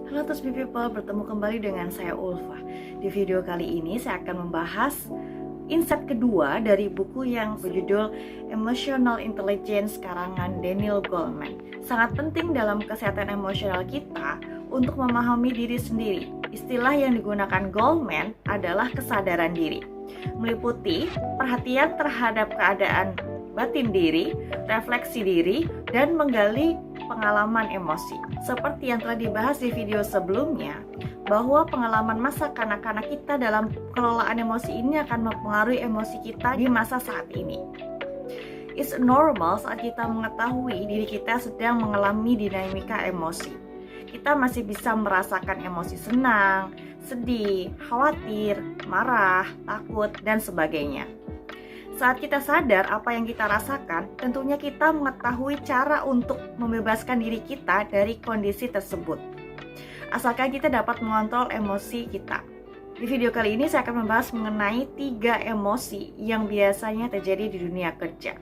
Halo Tusmi People, bertemu kembali dengan saya Ulfa. Di video kali ini saya akan membahas insight kedua dari buku yang berjudul Emotional Intelligence karangan Daniel Goleman. Sangat penting dalam kesehatan emosional kita untuk memahami diri sendiri. Istilah yang digunakan Goleman adalah kesadaran diri, meliputi perhatian terhadap keadaan batin diri, refleksi diri, dan menggali pengalaman emosi. Seperti yang telah dibahas di video sebelumnya, bahwa pengalaman masa kanak-kanak kita dalam pengelolaan emosi ini akan mempengaruhi emosi kita di masa saat ini. It's normal saat kita mengetahui diri kita sedang mengalami dinamika emosi. Kita masih bisa merasakan emosi senang, sedih, khawatir, marah, takut, dan sebagainya. Saat kita sadar apa yang kita rasakan, tentunya kita mengetahui cara untuk membebaskan diri kita dari kondisi tersebut. Asalkan kita dapat mengontrol emosi kita. Di video kali ini saya akan membahas mengenai 3 emosi yang biasanya terjadi di dunia kerja.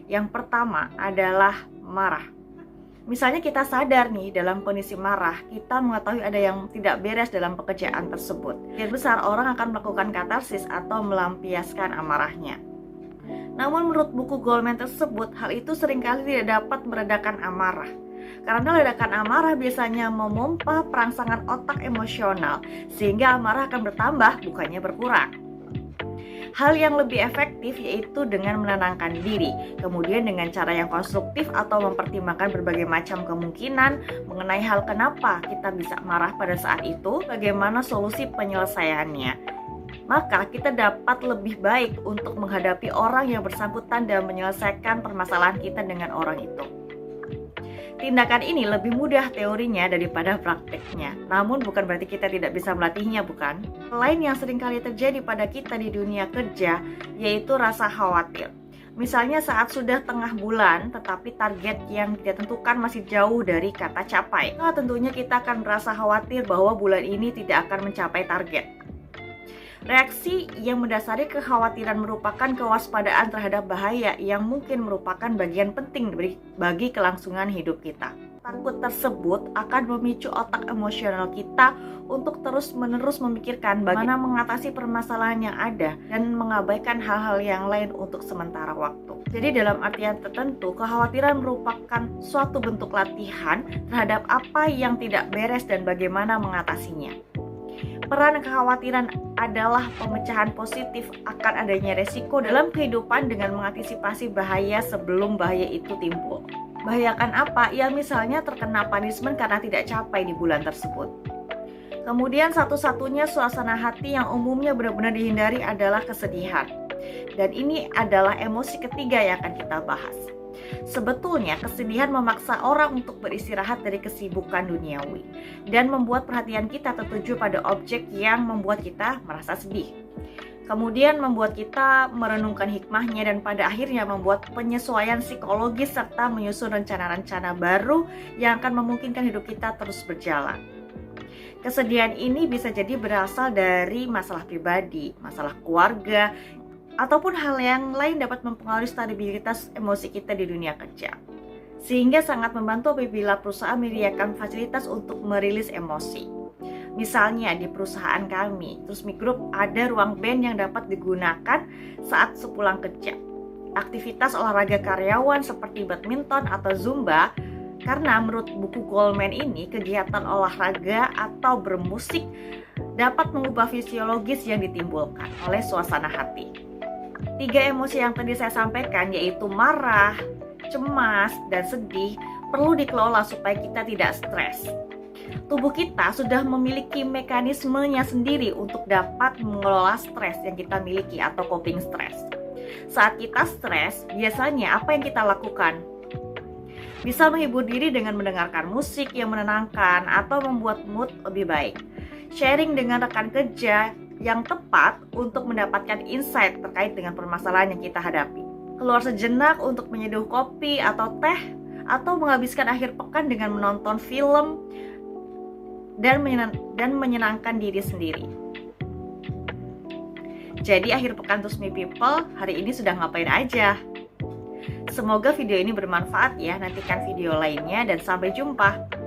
Yang pertama adalah marah. Misalnya kita sadar nih dalam kondisi marah, kita mengetahui ada yang tidak beres dalam pekerjaan tersebut. Sebagian besar orang akan melakukan katarsis atau melampiaskan amarahnya. Namun menurut buku Goleman tersebut, hal itu seringkali tidak dapat meredakan amarah. Karena ledakan amarah biasanya memompa perangsangan otak emosional, sehingga amarah akan bertambah, bukannya berkurang. Hal yang lebih efektif yaitu dengan menenangkan diri, kemudian dengan cara yang konstruktif atau mempertimbangkan berbagai macam kemungkinan mengenai hal kenapa kita bisa marah pada saat itu, bagaimana solusi penyelesaiannya. Maka kita dapat lebih baik untuk menghadapi orang yang bersangkutan dan menyelesaikan permasalahan kita dengan orang itu. Tindakan ini lebih mudah teorinya daripada prakteknya. Namun bukan berarti kita tidak bisa melatihnya, bukan? Lain yang seringkali terjadi pada kita di dunia kerja yaitu rasa khawatir. Misalnya saat sudah tengah bulan tetapi target yang kita tentukan masih jauh dari kata capai. Nah, tentunya kita akan merasa khawatir bahwa bulan ini tidak akan mencapai target. Reaksi yang mendasari kekhawatiran merupakan kewaspadaan terhadap bahaya yang mungkin merupakan bagian penting bagi kelangsungan hidup kita. Takut tersebut akan memicu otak emosional kita untuk terus-menerus memikirkan bagaimana mengatasi permasalahan yang ada dan mengabaikan hal-hal yang lain untuk sementara waktu. Jadi dalam artian tertentu, kekhawatiran merupakan suatu bentuk latihan terhadap apa yang tidak beres dan bagaimana mengatasinya. Peran kekhawatiran adalah pemecahan positif akan adanya resiko dalam kehidupan dengan mengantisipasi bahaya sebelum bahaya itu timbul. Bahayakan apa? Ya misalnya terkena punishment karena tidak capai di bulan tersebut. Kemudian satu-satunya suasana hati yang umumnya benar-benar dihindari adalah kesedihan. Dan ini adalah emosi ketiga yang akan kita bahas. Sebetulnya kesedihan memaksa orang untuk beristirahat dari kesibukan duniawi dan membuat perhatian kita tertuju pada objek yang membuat kita merasa sedih. Kemudian membuat kita merenungkan hikmahnya dan pada akhirnya membuat penyesuaian psikologis serta menyusun rencana-rencana baru yang akan memungkinkan hidup kita terus berjalan. Kesedihan ini bisa jadi berasal dari masalah pribadi, masalah keluarga, ataupun hal yang lain dapat mempengaruhi stabilitas emosi kita di dunia kerja. Sehingga sangat membantu apabila perusahaan menyediakan fasilitas untuk merilis emosi. Misalnya di perusahaan kami, Tusmi Group ada ruang band yang dapat digunakan saat sepulang kerja. Aktivitas olahraga karyawan seperti badminton atau zumba, karena menurut buku Goleman ini, kegiatan olahraga atau bermusik dapat mengubah fisiologis yang ditimbulkan oleh suasana hati. 3 emosi yang tadi saya sampaikan yaitu marah, cemas, dan sedih perlu dikelola supaya kita tidak stres. Tubuh kita sudah memiliki mekanismenya sendiri untuk dapat mengelola stres yang kita miliki atau coping stres. Saat kita stres, biasanya apa yang kita lakukan? Bisa menghibur diri dengan mendengarkan musik yang menenangkan atau membuat mood lebih baik. Sharing dengan rekan kerja yang tepat untuk mendapatkan insight terkait dengan permasalahan yang kita hadapi. Keluar sejenak untuk menyeduh kopi atau teh, atau menghabiskan akhir pekan dengan menonton film dan menyenangkan diri sendiri. Jadi akhir pekan Tusmi People hari ini sudah ngapain aja? Semoga video ini bermanfaat ya. Nantikan video lainnya dan sampai jumpa.